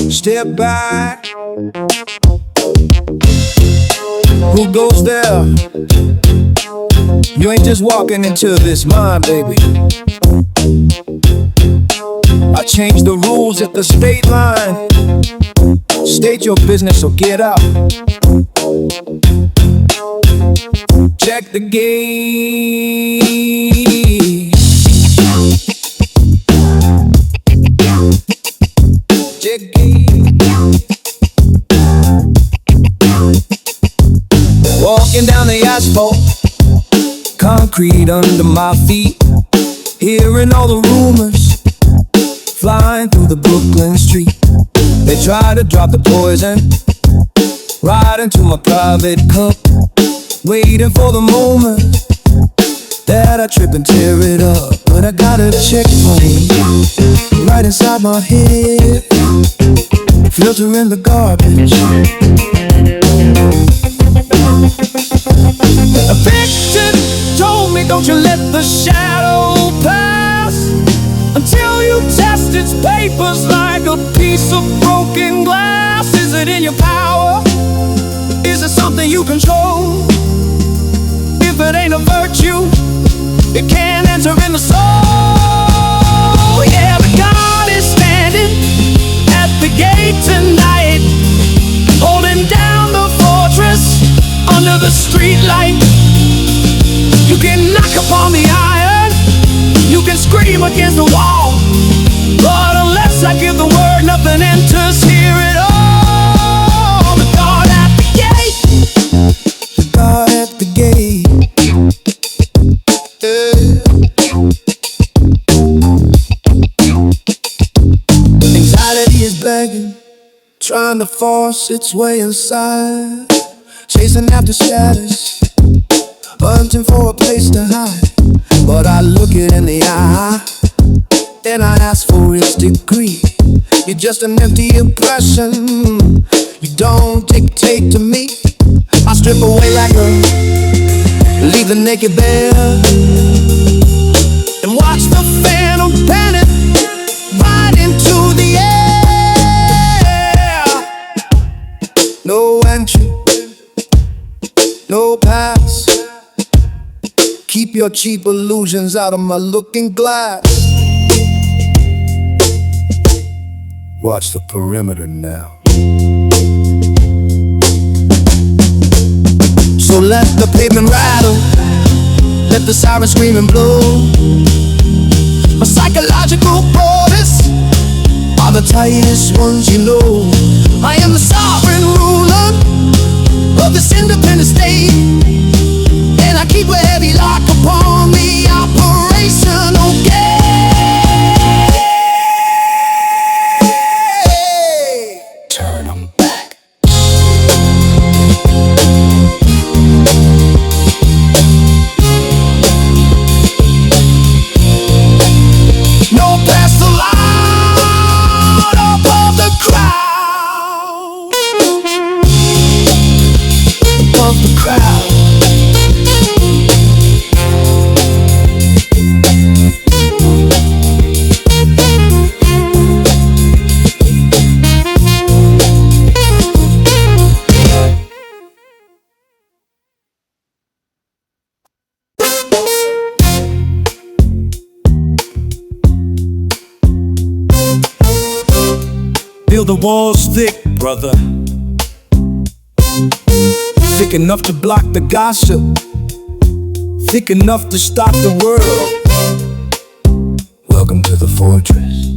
Step back. Who goes there? You ain't just walking into this mind, baby. I changed the rules at the state line. State your business or get out. Check the gate. Check gate. Walking down the asphalt, concrete under my feet, hearing all the rumors flying through the Brooklyn street. They try to drop the poison right into my private cup, waiting for the moment that I trip and tear it up. But I got a checkpoint right inside my head, filtering the garbage. A fiction told me, don't you let the shadow pass until you test its papers like a piece of broken glass. Is it in your power? Is it something you control? If it ain't a virtue, it can't enter in the soul. Yeah, but God is standing at the gate tonight, holding down the fortress under the street light. You can knock upon the iron, you can scream against the wall, but unless I give the word, nothing enters here at all. The guard at the gate, the guard at the gate. Anxiety is begging, trying to force its way inside, chasing after status, hunting for a place to hide. But I look it in the eye, and I ask for its degree. You're just an empty impression, you don't dictate to me. I strip away like a, leave the naked bare, and watch the phantom panic right into the air. No entry, no pass. Keep your cheap illusions out of my looking glass. Watch the perimeter now. So let the pavement rattle, let the siren scream and blow. My psychological borders are the tightest ones you know. I am the sovereign ruler of this independent state, and I keep a heavy lock upon the operational gate. Turn them back. No past the line above the crowd, above the crowd. Build the walls thick, brother, thick enough to block the gossip, thick enough to stop the world. Welcome to the fortress.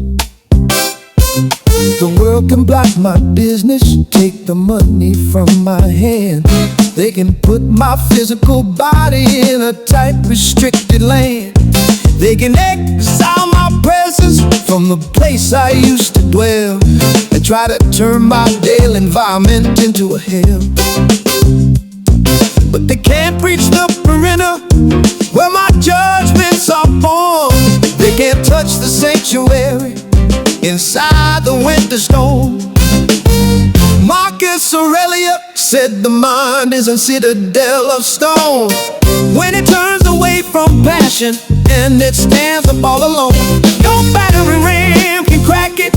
The world can block my business, take the money from my hand. They can put my physical body in a tight, restricted land. They can exile my presence from the place I used to dwell, and try to turn my daily environment into a hell. But they can't breach the perimeter where my judgments are born. They can't touch the sanctuary inside the winter storm. Marcus Aurelius said the mind is a citadel of stone. When it turns away from passion, and it stands up all alone. No battering ram can crack it,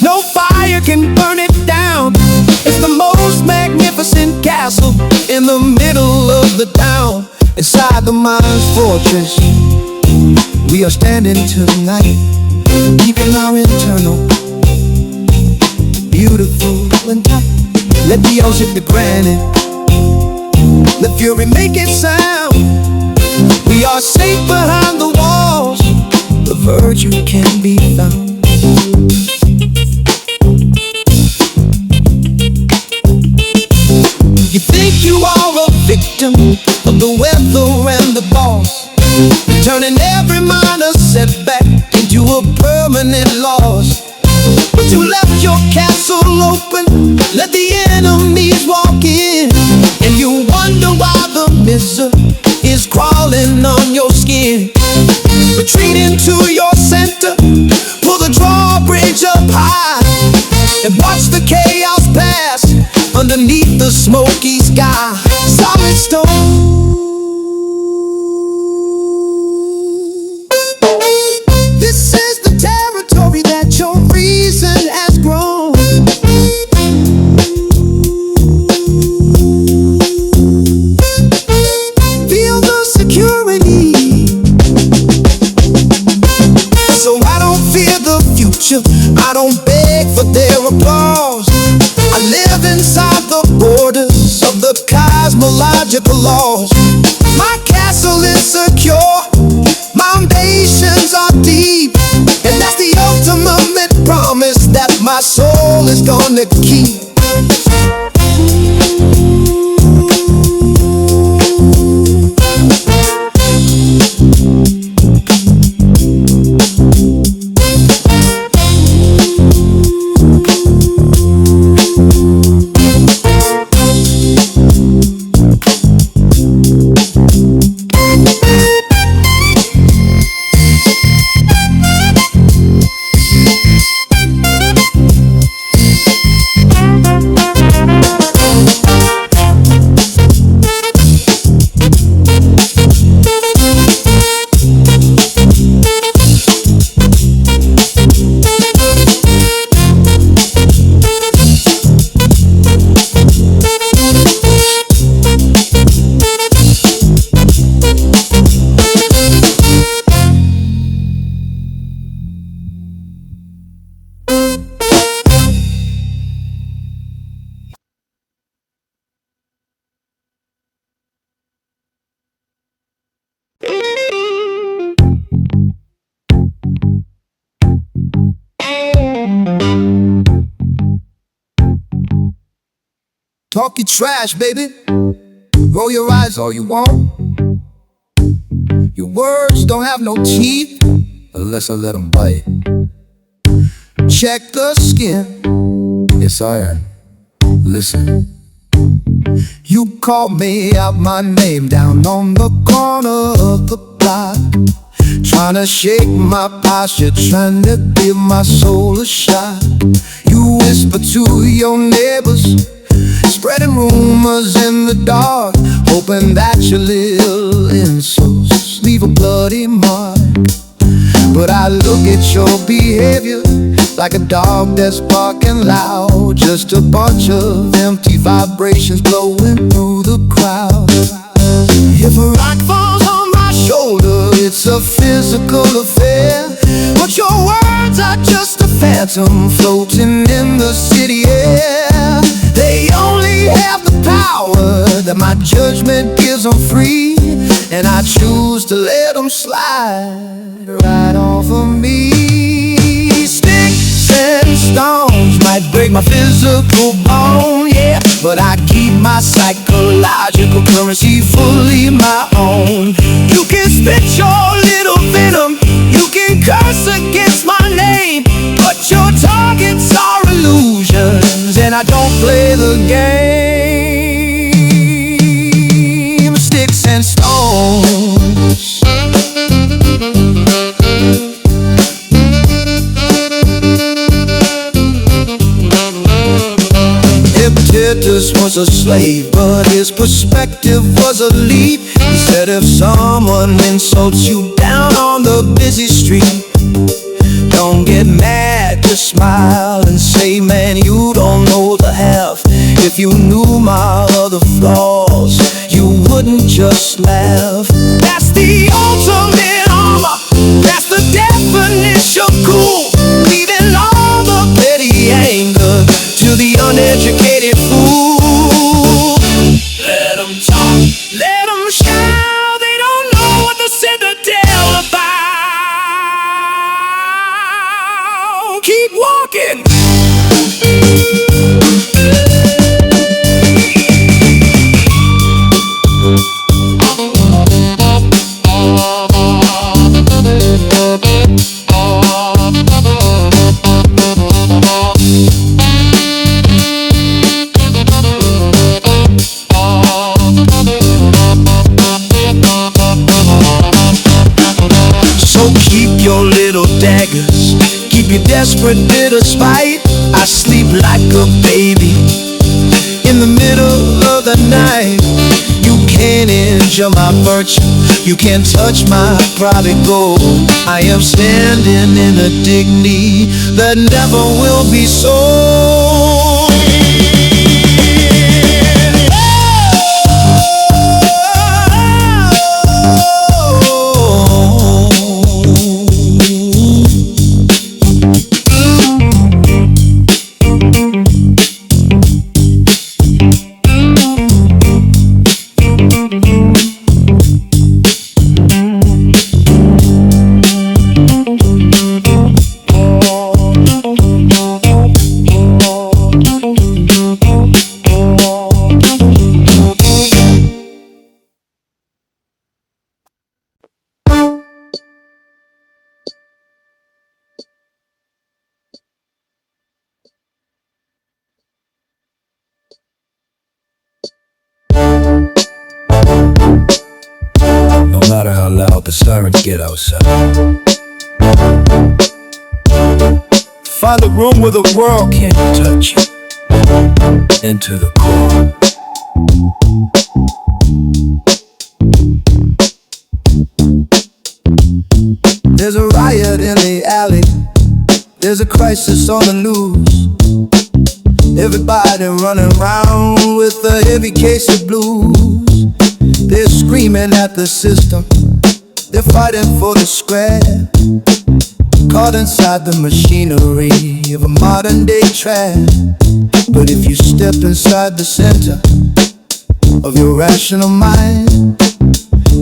no fire can burn it down. It's the most magnificent castle in the middle of the town. Inside the mind's fortress, we are standing tonight, keeping our internal beautiful and tight. Let the ocean be granted, let fury make it sound. We are safe behind the walls, the virtue can be found. You think you are a victim of the weather and the boss, turning every minor setback into a permanent loss. But you left your castle open, let the enemies walk in, and you wonder why the misery is crawling on your skin. Retreat into your center, pull the drawbridge up high, and watch the chaos pass underneath the smoky sky. Solid stone, this is the territory that your reason has grown. Feel the security, so I don't fear the future, I don't beg for their applause. I live inside the borders of the cosmological laws. My castle is secure, foundations are deep, and that's the ultimate promise that my soul is gonna keep. Talk your trash, baby. Roll your eyes all you want. Your words don't have no teeth unless I let them bite. Check the skin, it's iron. Listen, you called me out my name down on the corner of the block, trying to shake my posture, trying to give my soul a shot. You whisper to your neighbors, spreading rumors in the dark, hoping that your little insults leave a bloody mark. But I look at your behavior like a dog that's barking loud, just a bunch of empty vibrations blowing through the crowd. If a rock falls on my shoulder, it's a physical affair, but your words are just a phantom floating in the city air. They only have the power that my judgment gives them free, and I choose to let them slide right off of me. Sticks and stones might break my physical bone, yeah, but I keep my psychological currency fully my own. You can spit your little venom, you can curse against my name, but your targets are illusions, and I don't play the game. Sticks and stones. Epictetus was a slave, but his perspective was a leap. He said But if someone insults you down on the busy street, don't get mad, just smile and say, man, you don't know the half. If you knew my other flaws, you wouldn't just laugh. That's the ultimate armor, that's the definition of cool. Leaving all the petty anger to the uneducated fool. Let them talk, let them shout, they don't know what the Citadel about. Keep walking. So keep your little daggers, keep your desperate bit of spite. I sleep like a baby in the middle of the night. You can't injure my virtue, you can't touch my prodigal. I am standing in a dignity that never will be sold. No matter how loud the sirens get outside, find a room where the world can't touch you. Into the core. There's a riot in the alley, there's a crisis on the news. Everybody running around with a heavy case of blues. They're screaming at the system, they're fighting for the square, caught inside the machinery of a modern day trap. But if you step inside the center of your rational mind,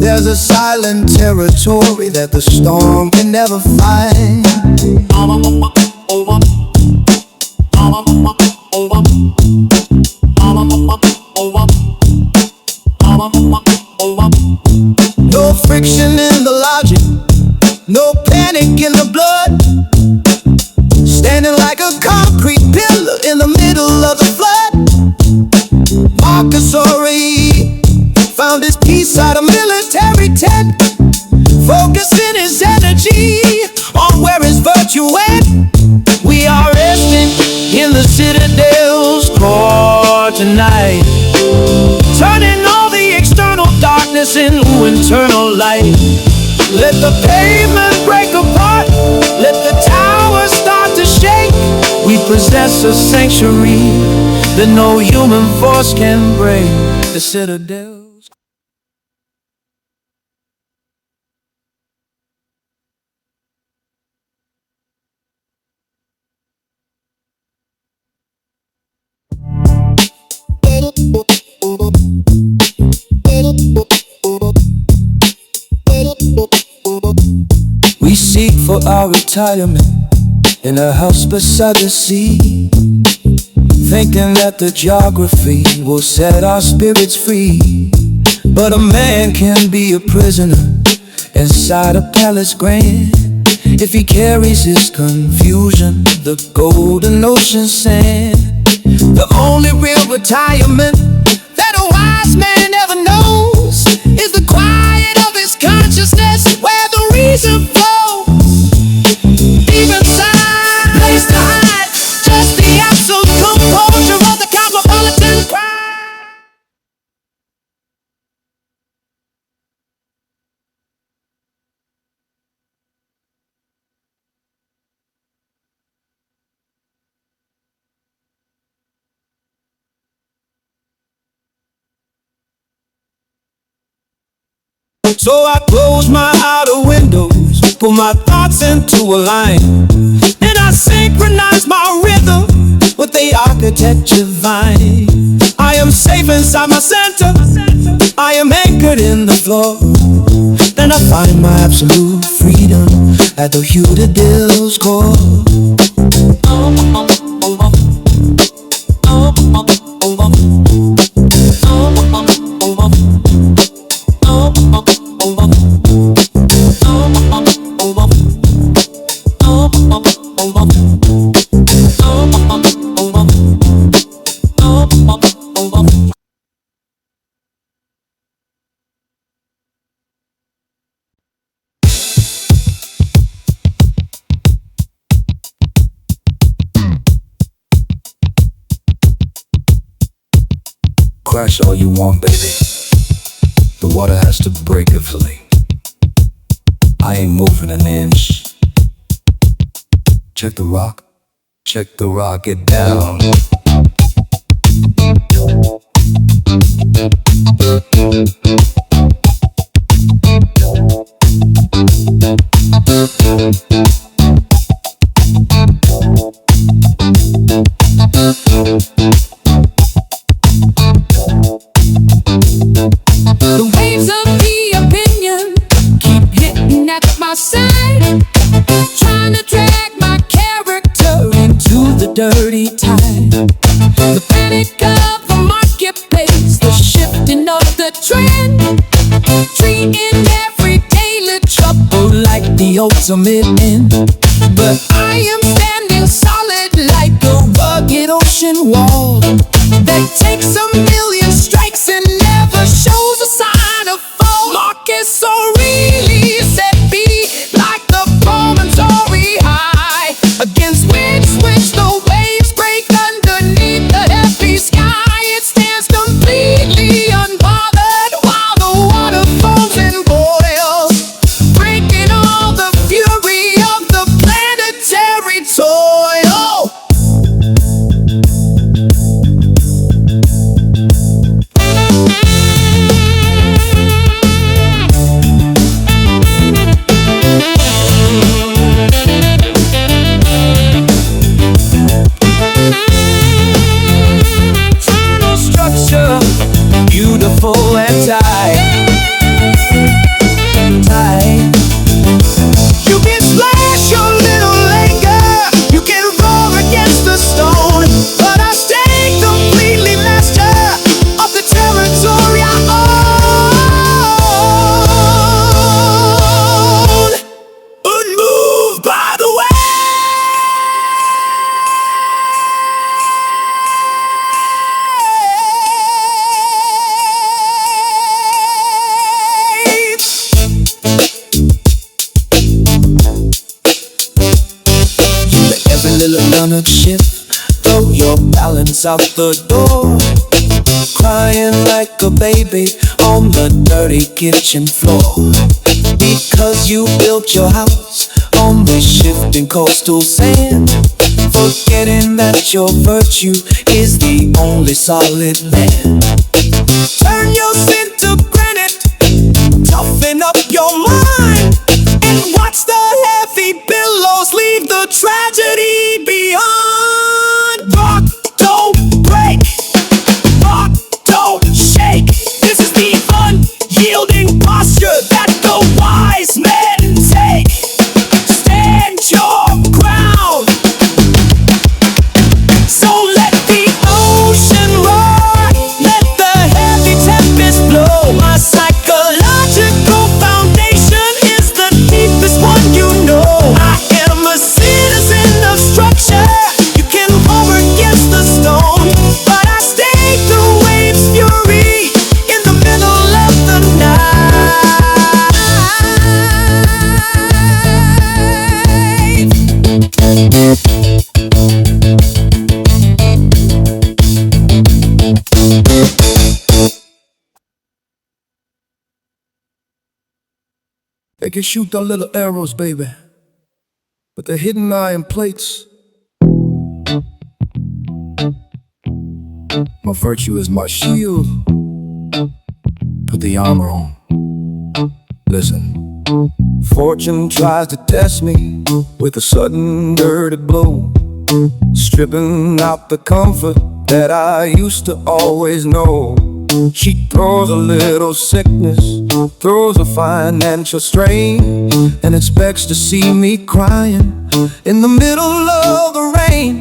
there's a silent territory that the storm can never find. No friction in the logic, no panic in the blood, standing like a concrete pillar in the middle of the flood. Marcus Aurelius found his peace out of military tent, focusing his energy on where his virtue went. We are resting in the Citadel's core tonight, turning all the external darkness into internal light. Let the pavement break apart, let the towers start to shake. We possess a sanctuary that no human force can break. The Citadel. We seek for our retirement in a house beside the sea, thinking that the geography will set our spirits free. But a man can be a prisoner inside a palace grand if he carries his confusion, the golden ocean sand. The only real retirement that a wise man ever knows is the quiet of his consciousness, where the reason flows deep inside, place to hide just the absolute composure of the cosmopolitan pride. So I close my outer windows, put my thoughts into a line, and I synchronize my rhythm with the architecture vine. I am safe inside my center, I am anchored in the floor. Then I find my absolute freedom at the Citadel's core. Crash all you want, baby. The water has to break it for me. I ain't moving an inch. Check the rock, get down. The waves of the opinion keep hitting at my side, trying to drag my character into the dirty tide. The panic of the marketplace, the shifting of the trend, treating every daily trouble like the ultimate end. But I am standing solid like a rugged ocean wall that takes a million strikes and never shows a sign of fall. Marcus Aurelius said, "Be like the promontory high, against which the waves break underneath the heavy sky. It stands completely unbothered while the water foams and boils, breaking all the fury of the planetary toil." Eternal structure, beautiful and tight. You can splash your little anger, you can roar against the stone, but I stay completely master of the territory I own. Unmoved by the way. Every little learned shift, throw your balance out the door. Crying like a baby on the dirty kitchen floor, because you built your house on the shifting coastal sand, forgetting that your virtue is the only solid land. Turn your sin to granite, toughen up your mind, and watch the heavy billows leave the tragedy beyond. Rock, don't break. Rock, don't shake. This is the unyielding posture that the wise men take. Stand your ground. So let the ocean roar, let the heavy tempest blow. My psychological foundation is the deepest one you know. I am a citizen of structure. You can roar against the stone, but I stay through waves fury in the middle of the They can shoot their little arrows, baby, but the hidden iron plates. My virtue is my shield. Put the armor on. Listen. Fortune tries to test me with a sudden dirty blow, stripping out the comfort that I used to always know. She throws a little sickness, throws a financial strain, and expects to see me crying in the middle of the rain.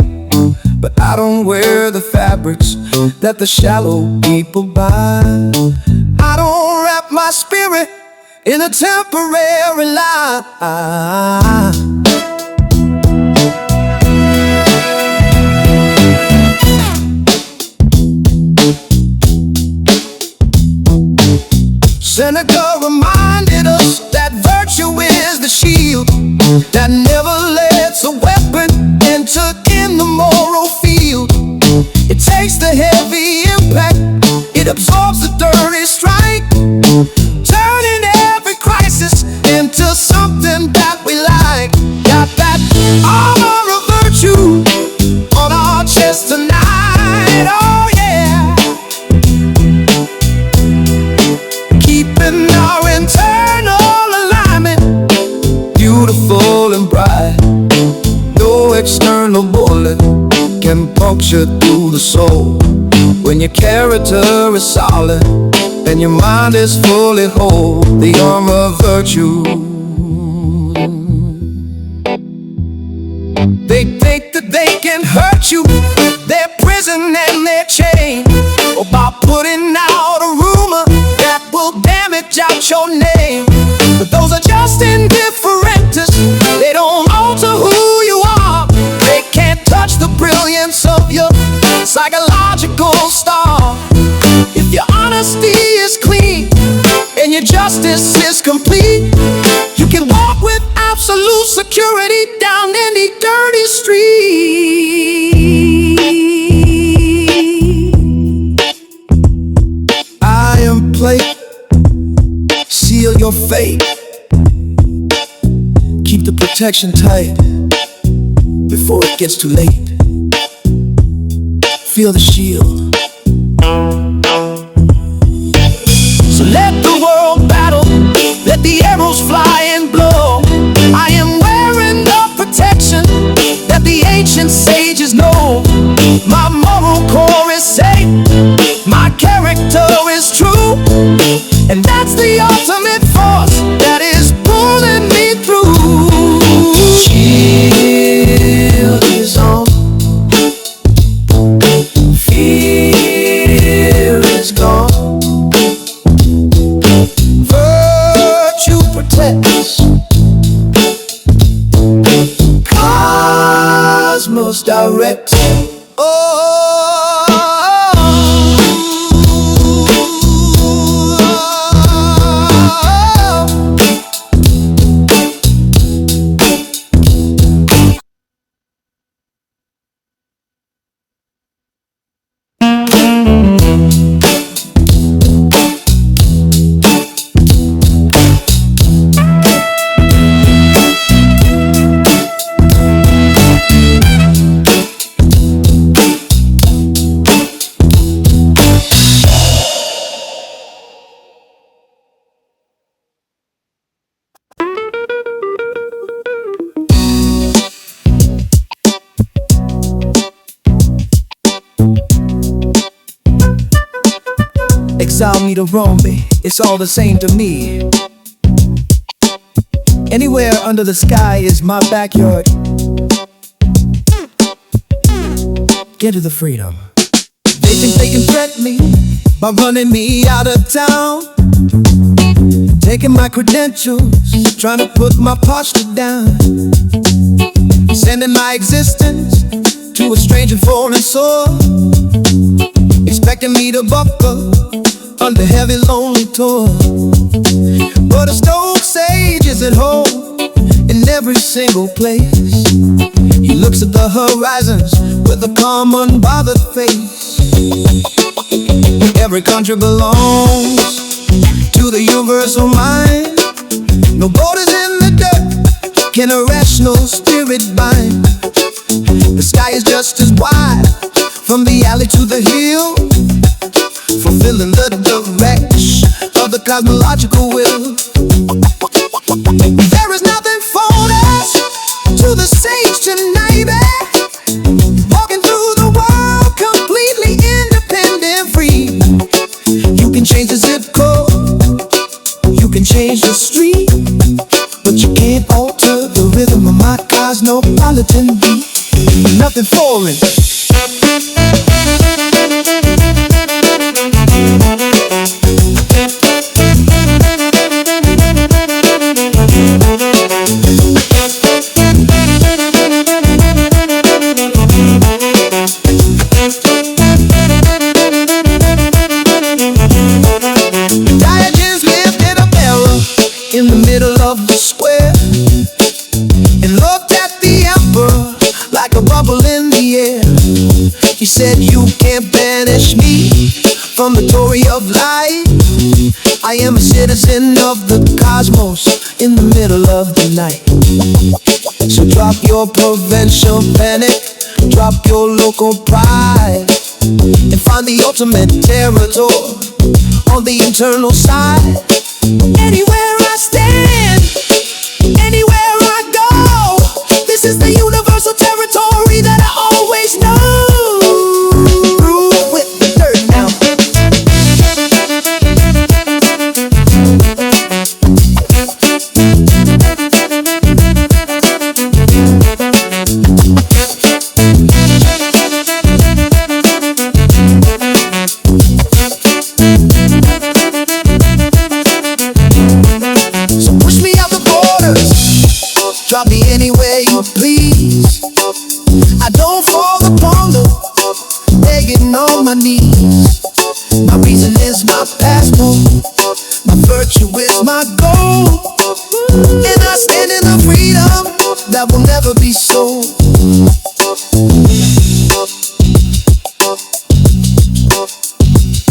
But I don't wear the fabrics that the shallow people buy. I don't wrap my spirit in a temporary lie. Seneca reminded us that virtue is the shield that never lets a weapon enter in the moral field. It takes the heavy impact, it absorbs the dirty strike, turning every crisis into something that we like. Got that armor of virtue on our chest tonight, oh yeah. Keeping our internal alignment beautiful and bright. No external bullet can puncture through the soul when your character is solid and your mind is fully whole. The armor of virtue. They think that they can hurt you, their prison and their chain, or by putting out a rumor that will damage out your name. But those are just indifferentists, they don't alter who you are. They can't touch the brilliance of your psychological star. If your honesty is clean and your justice is complete, you can walk with absolute security down any dirty street. Iron plate, seal your fate. Keep the protection tight before it gets too late. Feel the shield. So let the world battle, let the arrows fly and blow. I am wearing the protection that the ancient sages know. My moral core is safe, my character is true, and that's the ultimate force that is pulling me through. Shield is on, fear is gone. Virtue protects, cosmos directs. Exile me to roam me, it's all the same to me. Anywhere under the sky is my backyard. Get to the freedom. They think they can threaten me by running me out of town, taking my credentials, trying to put my posture down, sending my existence to a strange and foreign soul, expecting me to buckle under heavy lonely toil. But a Stoic sage is at home in every single place. He looks at the horizons with a calm, unbothered face. Every country belongs to the universal mind. No borders in the dirt can a rational spirit bind. The sky is just as wide from the alley to the hill, fulfilling the direction of the cosmological will. There is nothing folded to the sage tonight, walking through the world completely independent, free. You can change the zip code, you can change the street, but you can't alter the rhythm of my cosmopolitan beat. Nothing foreign. Diogenes lived in a barrel in the middle of the square and looked at the emperor like a bubble in the air. He said, "You can't banish me from the Tory of light. I am a citizen of the cosmos in the middle of the night." So drop your provincial panic, drop your local pride, and find the ultimate territory on the internal side. Anywhere I stand, anywhere I go, this is the universal territory that I always know. Rule with the dirt now. So push me out the borders, drop me anywhere you please. I don't fall upon the begging on my knees. My reason is my passport, my virtue is my goal, and I stand in the freedom that will never be sold.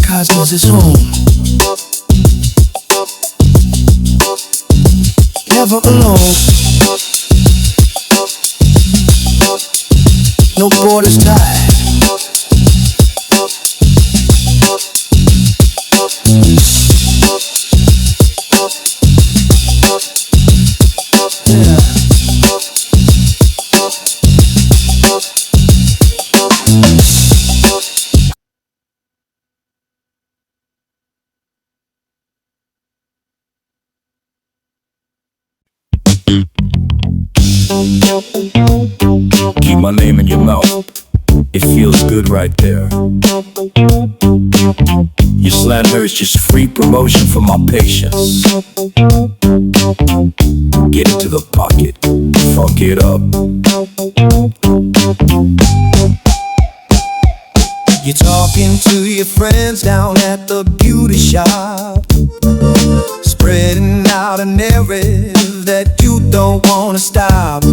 Cosmos is home, never alone. No borders tied. Yeah. Keep my name in your mouth. It feels good right there. Your slander is just free promotion for my patience. Get into the pocket, fuck it up. You're talking to your friends down at the beauty shop, spreading out a narrative that you don't wanna stop.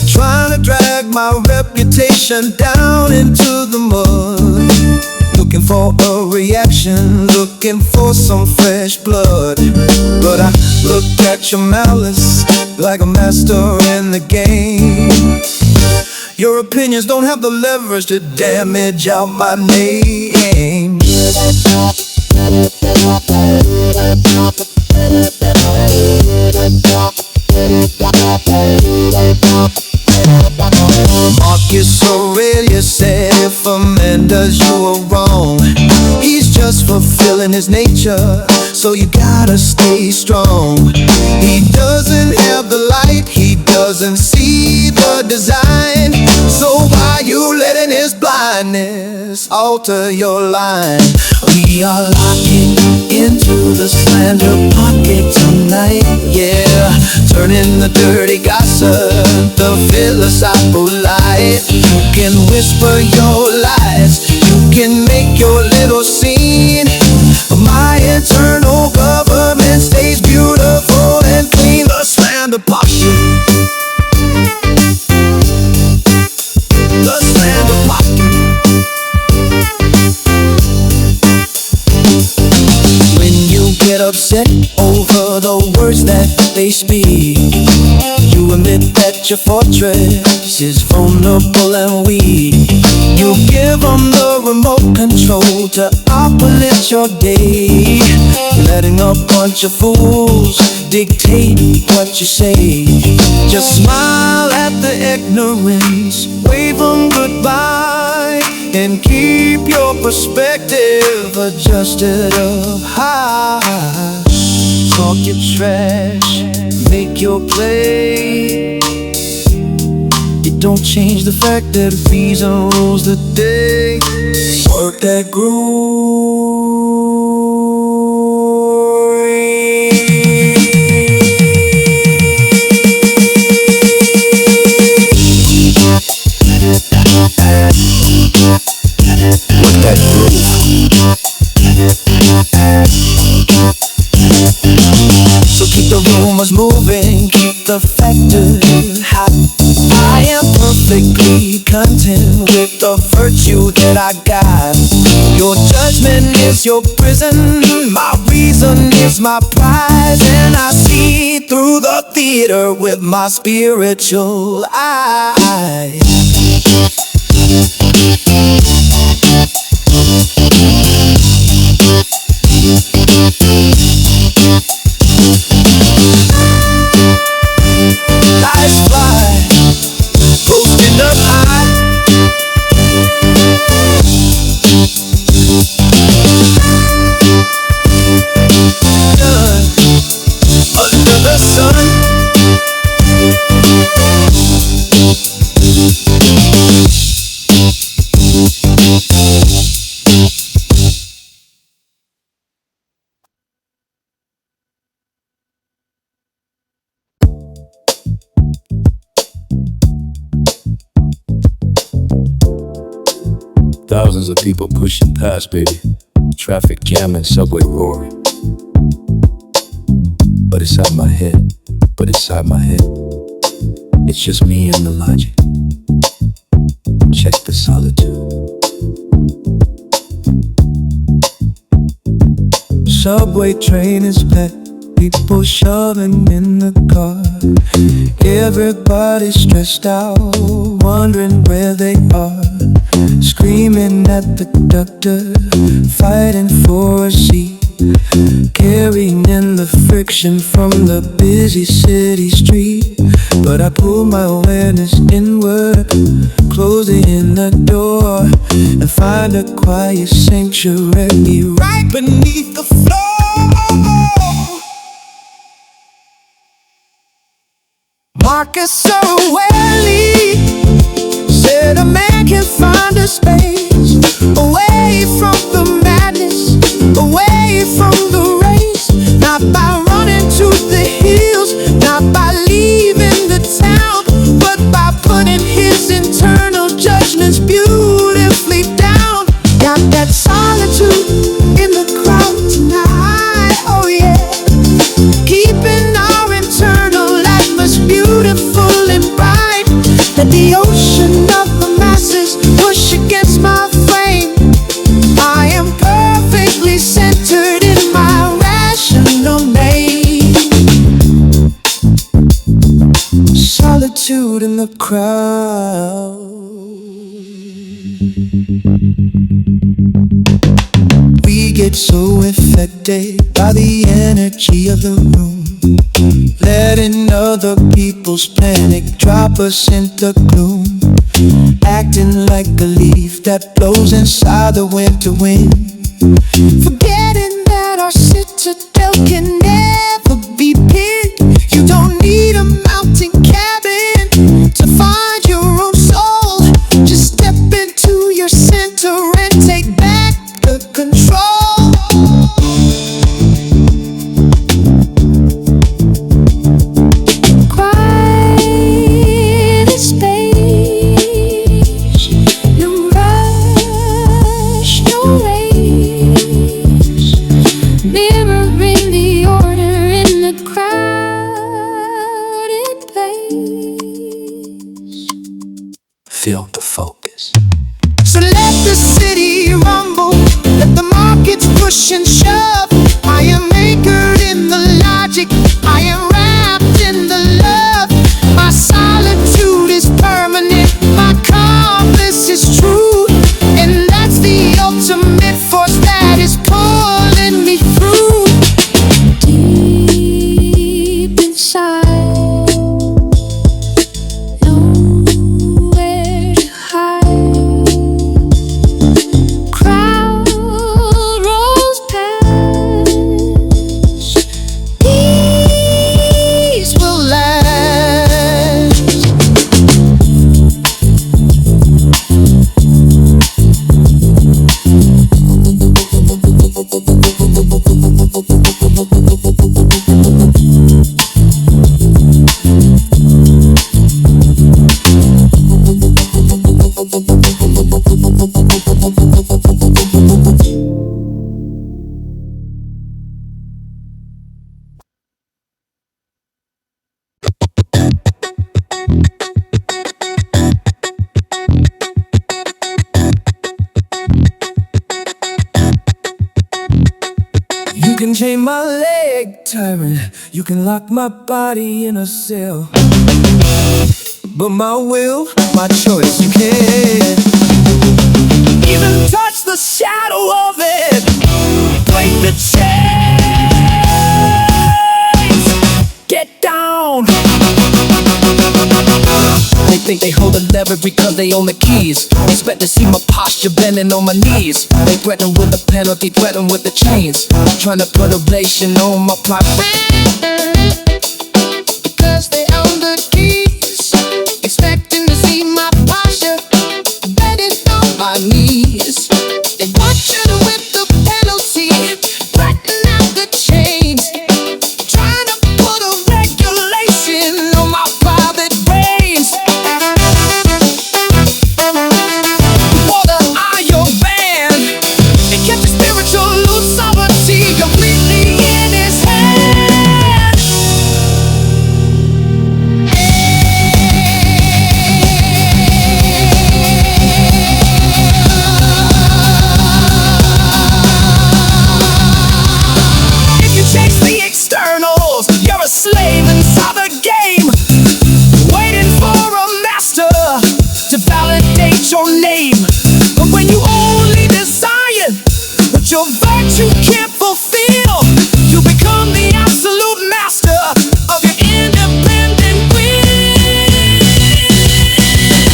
Trying to drag my reputation down into the mud, looking for a reaction, looking for some fresh blood. But I look at your malice like a master in the game. Your opinions don't have the leverage to damage out my name. Marcus Aurelius said, if a man does you a wrong, he's just fulfilling his nature, so you gotta stay strong. He doesn't have the light, he doesn't see the design, so why you letting his blindness alter your line? We are locking into the slander pocket tonight, yeah. Turning the dirty gossip, the philosophical light. You can whisper your lies, you can make your little scene, but my internal government stays beautiful and clean. The slander pocket, the slander pocket. When you get upset over the words that they speak, you admit that your fortress is vulnerable and weak. You give them the remote control to uplift your day, letting a bunch of fools dictate what you say. Just smile at the ignorance, wave them goodbye, and keep your perspective adjusted up high. Talk your trash, make your play. It don't change the fact that reason rules the day. Work that groove. 'Cause moving, keep the factor hot. I am perfectly content with the virtue that I got. Your judgment is your prison, my reason is my prize, and I see through the theater with my spiritual eyes. Lights fly, posting up high. Under the sun. Thousands of people pushing past, baby. Traffic jamming, subway roaring. But inside my head, it's just me and the logic. Check the solitude. Subway train is packed, people shoving in the car. Everybody's stressed out, wondering where they are. Screaming at the conductor, fighting for a seat. Carrying in the friction from the busy city street. But I pull my awareness inward, closing in the door, and find a quiet sanctuary right beneath the floor. Marcus Aurelius said a man can find a space away from the madness, away from the race, not by running to the hills, not by leaving the town, but by putting his internal judgments beautifully down. Got that solitude in the crowd tonight, oh yeah, keeping our internal atmosphere beautiful and bright. Let the ocean of the masses push against my flame. I am perfectly centered in my rational name. Solitude in the crowd. We get so infected by the energy of the room, letting other people's panic drop us into gloom, acting like a leaf that blows inside the winter wind, forgetting that our citadel can never be pinned. You don't need a mountain cabin to find your own soul. Just step into your center and take back the control. Feel the focus. So let the city rumble, let the markets push and shove. I am anchored in the logic, I am wrapped in the love. My solitude is permanent, my calmness is true, and that's the ultimate force that is pulling me through. Deep chain my leg, tyrant. You can lock my body in a cell, but my will, my choice, you can't even touch the shadow of it. Break the chains, get down. They think they hold the lever because they own the keys. Expect to see my posture bending on my knees. They threaten with the penalty, threaten with the chains. Trying to put ablation on my private, because they own the keys. Expecting to see my posture bending on my knees. They want you to whip the penalty, threaten out the chains. Trying to put a regulation on my private brains. For the Iron Man, it kept your spiritual loose sovereignty completely in his hand. If you chase the externals, you're a slave inside the game, waiting for a master to validate your name. But when you only desire what your virtue can't fulfill, you become the absolute master of your independent will.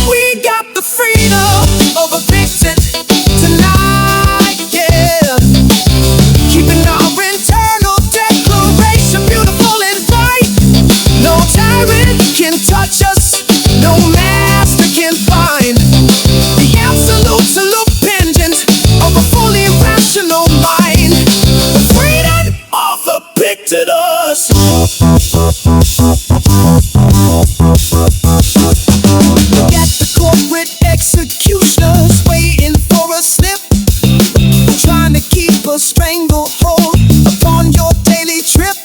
We got the freedom of Epictetus tonight, yeah. Keeping our internal declaration beautiful and bright. No tyrant can touch us, no master can find the absolute vengeance of a fully rational mind. The freedom of Epictetus. Look at the corporate executioners waiting for a slip, trying to keep a stranglehold upon your daily trip.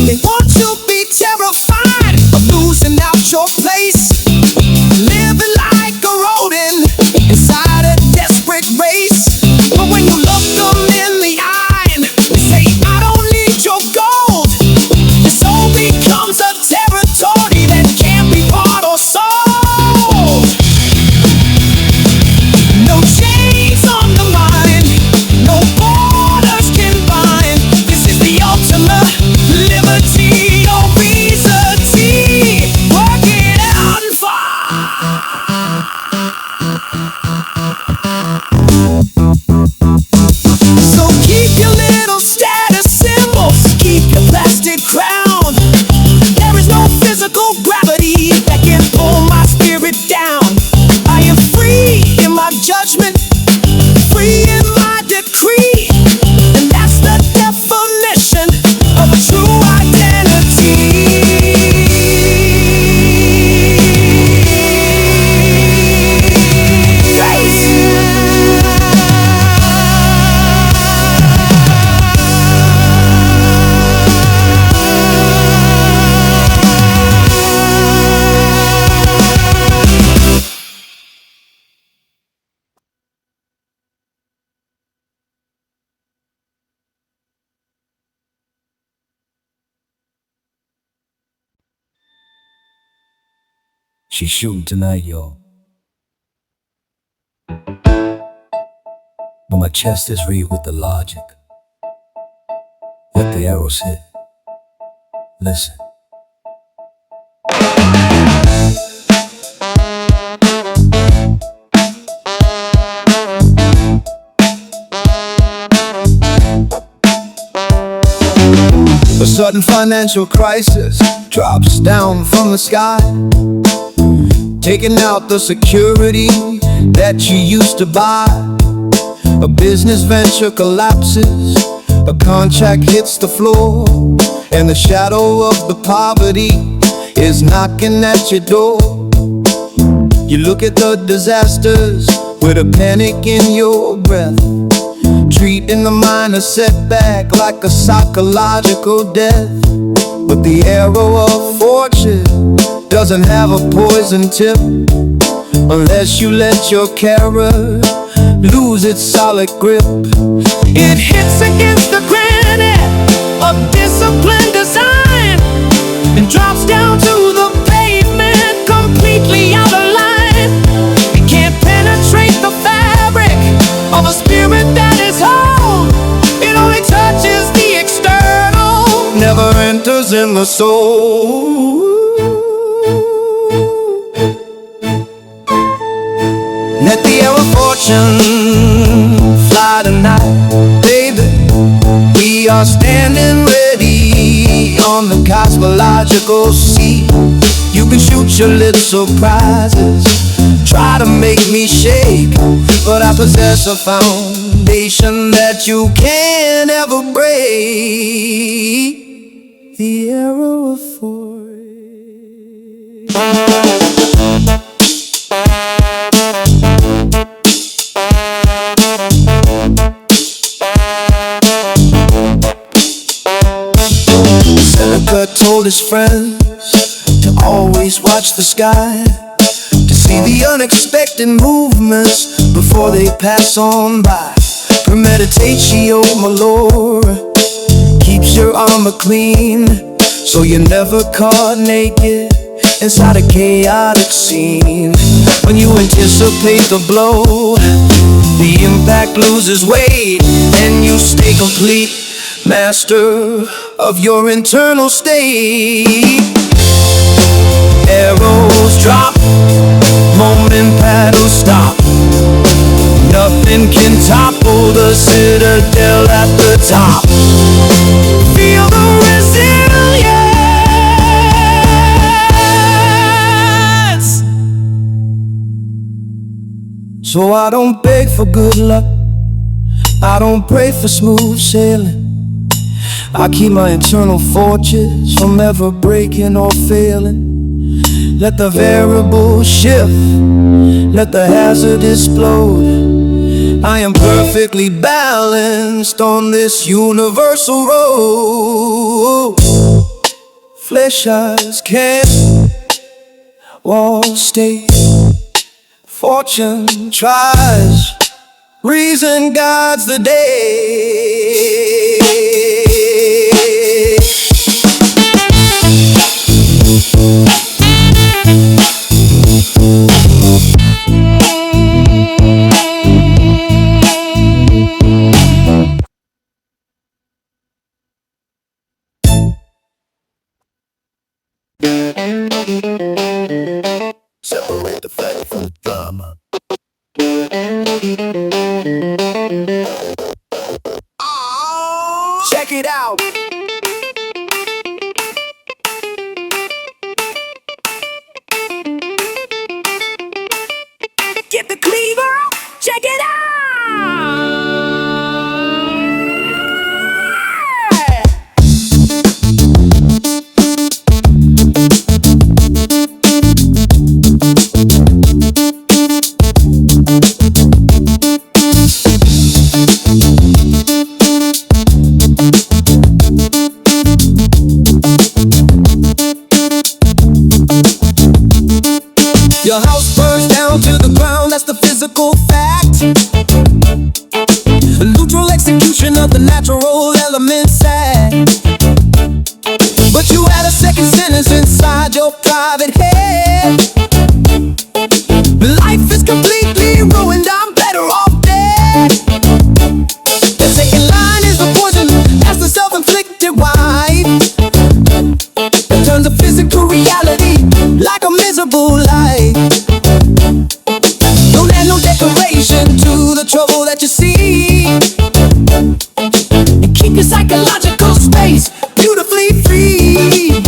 They want you to be terrified of losing out your place, living like a rodent inside a desperate race. But when you look them in the eye and say, I don't need your gold, your soul becomes a territory that can't be bought or sold. No chains on the mind, no borders can bind. This is the ultimate liberty, obesity. Work it out and so keep your little status symbols, keep your plastic crown. There is no physical gravity that can pull my spirit down. I am free in my judgment, free in my decree, and that's the definition of a true identity. She's shooting tonight, y'all. But my chest is read with the logic. Let the arrows hit. Listen. A sudden financial crisis drops down from the sky, taking out the security that you used to buy. A business venture collapses, a contract hits the floor, and the shadow of the poverty is knocking at your door. You look at the disasters with a panic in your breath, treating the minor setback like a psychological death. But the arrow of fortune doesn't have a poison tip, unless you let your carrot lose its solid grip. It hits against the ground of disciplined design and drops down to the pavement, completely out of line. It can't penetrate the fabric of a spirit that is whole. It only touches the external, never enters in the soul. Let the arrow of fortune fly tonight, baby. We are standing ready on the cosmological sea. You can shoot your little surprises, try to make me shake, but I possess a foundation that you can't ever break. The arrow of fortune. Seneca told his friends to always watch the sky, to see the unexpected movements before they pass on by. Premeditatio, my lord, keeps your armor clean, so you're never caught naked inside a chaotic scene. When you anticipate the blow, the impact loses weight, and you stay complete, master of your internal state. Arrows drop, moment paddle stop. Nothing can topple the citadel at the top. Feel the resilience. So I don't beg for good luck, I don't pray for smooth sailing. I keep my internal fortress from ever breaking or failing. Let the variable shift, let the hazard explode. I am perfectly balanced on this universal road. Flesh eyes can't, walls stay. Fortune tries, reason guides the day. Separate the fact from the drama. Check it out. Get the cleaver. Check it out. Your house burns down to the ground, that's the physical fact. A neutral execution of the natural element sad. But you had a second sentence inside your private head. Life is completely ruined, I'm better off dead. The second line is the poison, that's the self-inflicted wipe. It turns a physical reality like a miserable life. Don't add no decoration to the trouble that you see, and keep your psychological space beautifully free.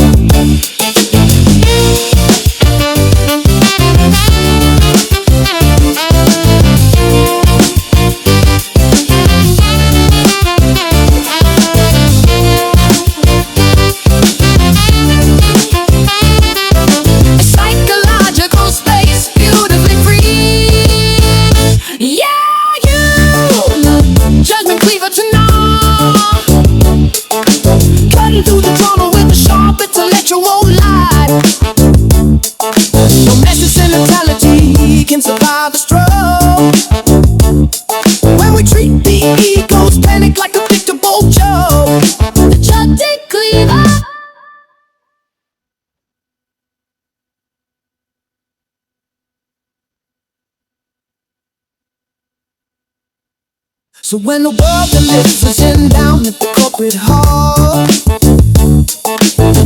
So when the world delivers in down at the corporate hall,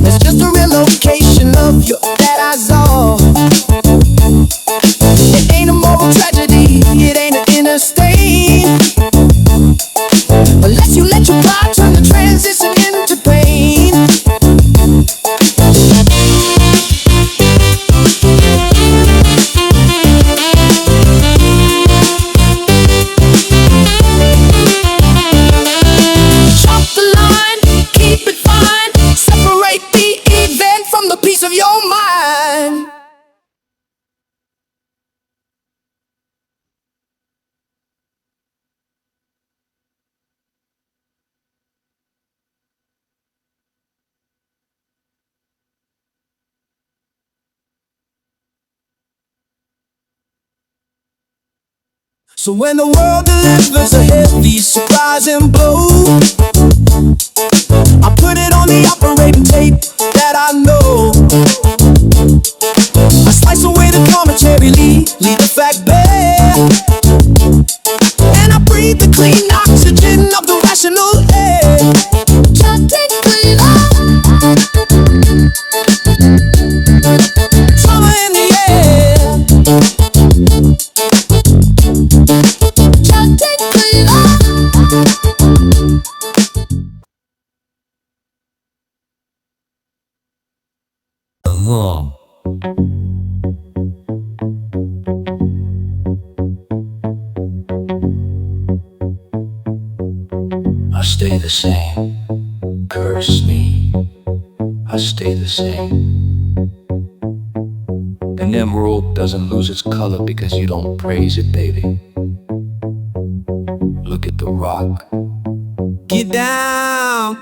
it's just a relocation of your that I saw. It ain't a moral tragedy, it ain't an inner stain, unless you let your pride turn the transition into pain. Chop the line, keep it fine, separate the event from the peace of your mind. So when the world delivers a heavy, surprising blow, I put it on the operating tape that I know. I slice away the commentary, leave the fact bare, and I breathe the clean oxygen of the rational air. Judgment Cleaver, trauma in the air. Judgment Cleaver. I stay the same. Curse me, I stay the same. An emerald doesn't lose its color because you don't praise it, baby. Look at the rock. Get down.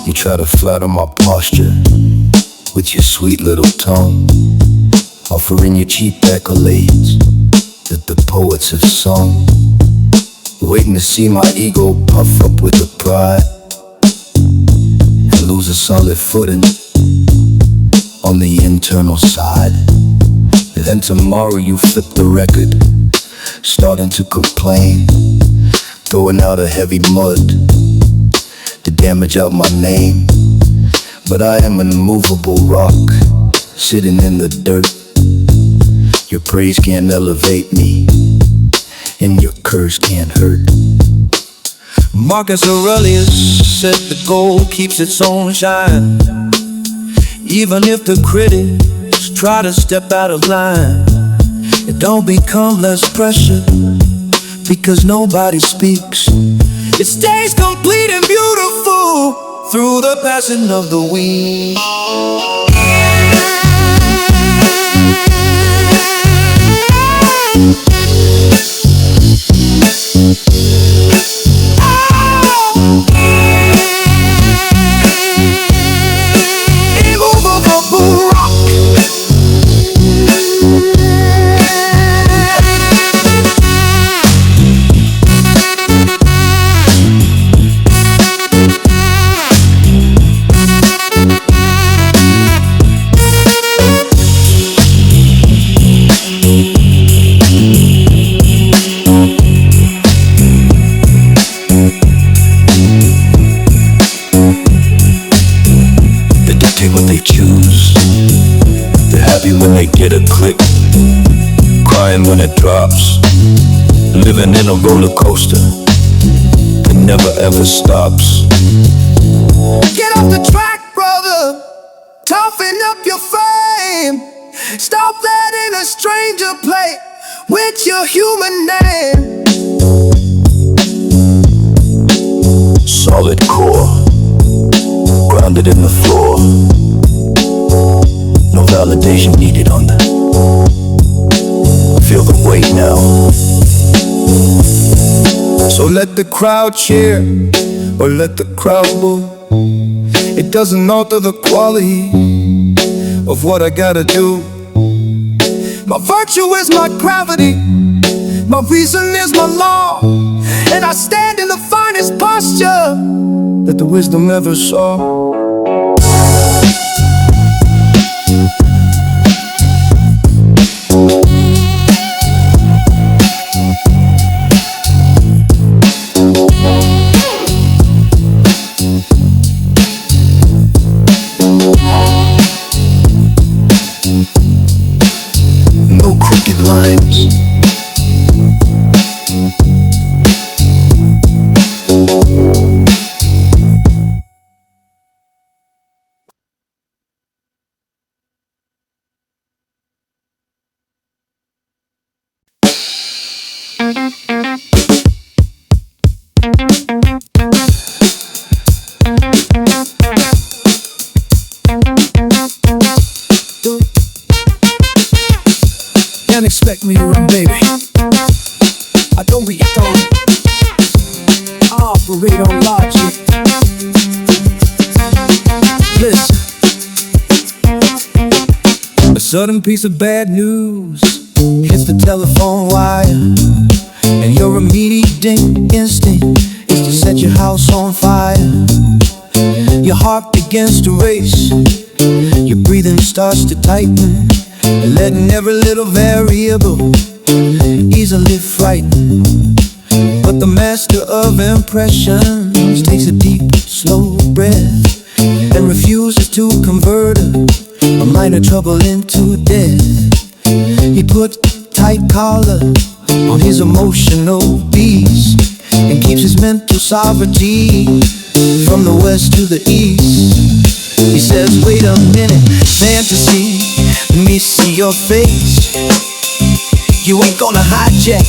You try to flatter my posture with your sweet little tongue, offering your cheap accolades that the poets have sung, waiting to see my ego puff up with the pride and lose a solid footing on the internal side. Then tomorrow you flip the record, starting to complain, throwing out a heavy mud to damage out my name. But I am an immovable rock, sitting in the dirt. Your praise can't elevate me, and your curse can't hurt. Marcus Aurelius said the gold keeps its own shine, even if the critics try to step out of line. It don't become less pressure because nobody speaks. It stays complete and beautiful through the passing of the wind. Immovable rock. What they choose. They're happy when they get a click, crying when it drops, living in a roller coaster that never ever stops. Get off the track, brother. Toughen up your frame. Stop letting a stranger play with your human name. Solid core, grounded in the floor. No validation needed on that. Feel the weight now. So let the crowd cheer or let the crowd boo. It doesn't alter the quality of what I gotta do. My virtue is my gravity, my reason is my law, and I stand in the finest posture that the wisdom never saw. No crooked lines. Can't expect me to run, baby. I don't react on. I operate on logic. Listen. A sudden piece of bad news hits the telephone wire, and your immediate instinct is to set your house on fire. Your heart begins to race, your breathing starts to tighten, letting every little variable easily frighten. But the master of impressions takes a deep, slow breath and refuses to convert a minor trouble into death. He put tight collar on his emotional beast and keeps his mental sovereignty from the west to the east. He says, wait a minute, fantasy, let me see your face. You ain't gonna hijack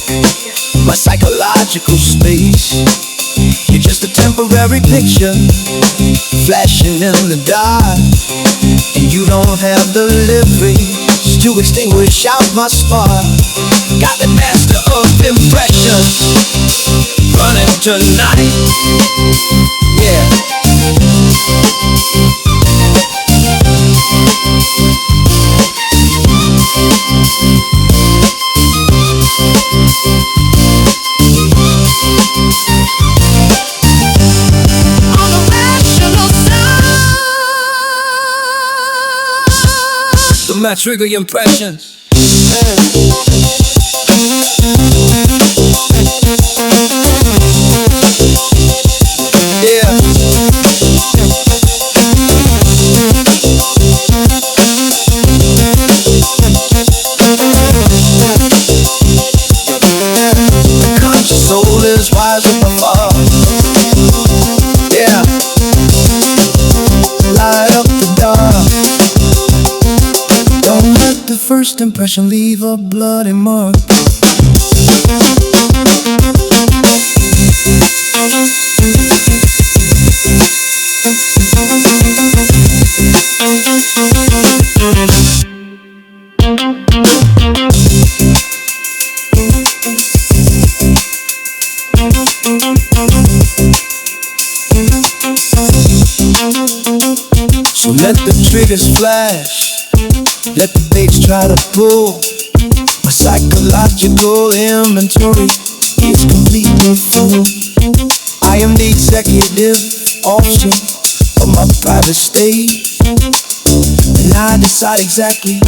my psychological space. You're just a temporary picture flashing in the dark, and you don't have the leverage to extinguish out my spark. Got the master of impressions running tonight. Yeah. On the rational side, The match trigger impressions. Yeah. The conscious soul is wise up above. Yeah. Light up the dark. Don't let the first impression leave a bloody mark. So let the triggers flash, let the baits try to pull. My psychological inventory is completely full. I am the executive officer of my private state, and I decide exactly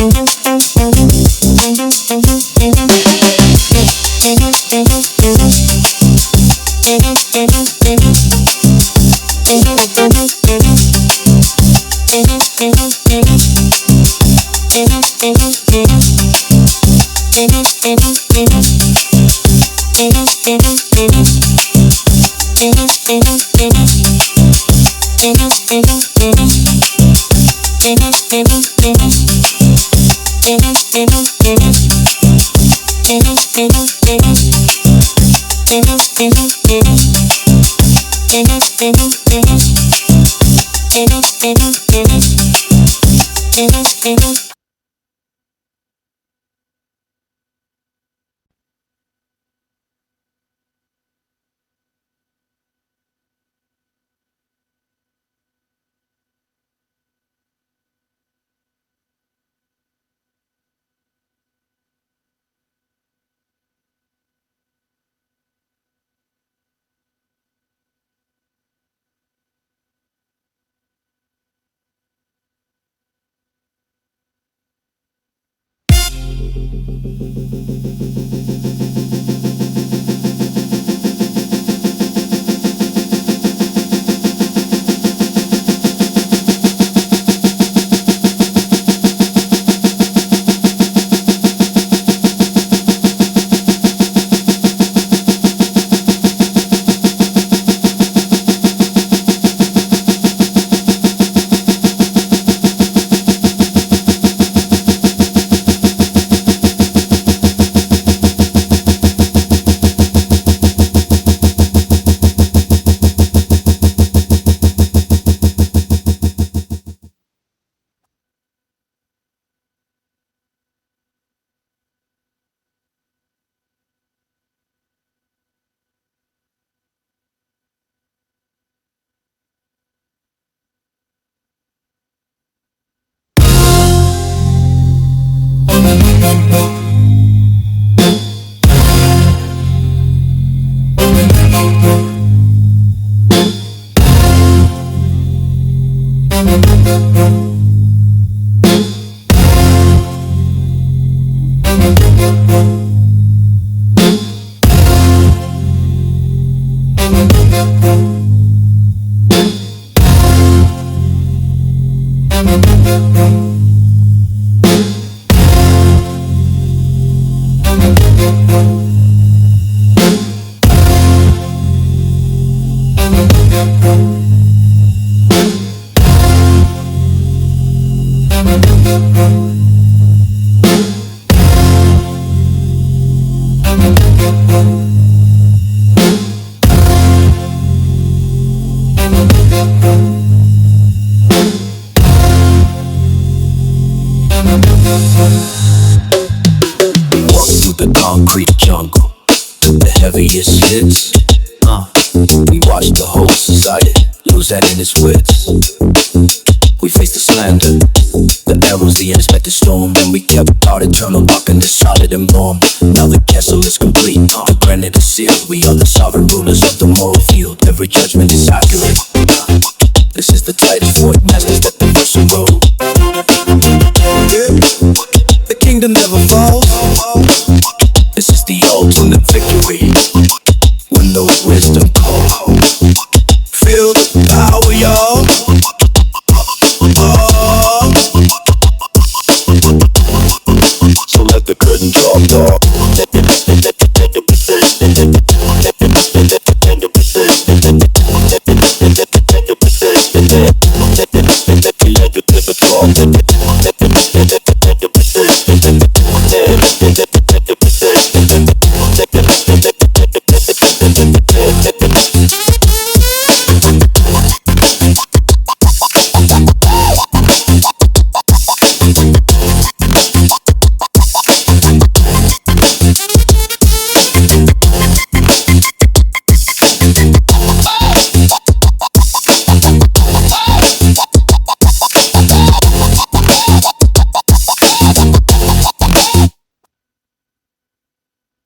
Concrete jungle, took the heaviest hits. We watched the whole society lose that in its wits. We faced the slander, the arrows, the unexpected storm, and we kept our eternal rock in the solid and warm. Now the castle is complete, the granite is sealed. We are the sovereign rulers of the moral field. Every judgment is accurate. This is the tightest void, masters that the verse road. The kingdom never falls. This is the ultimate victory.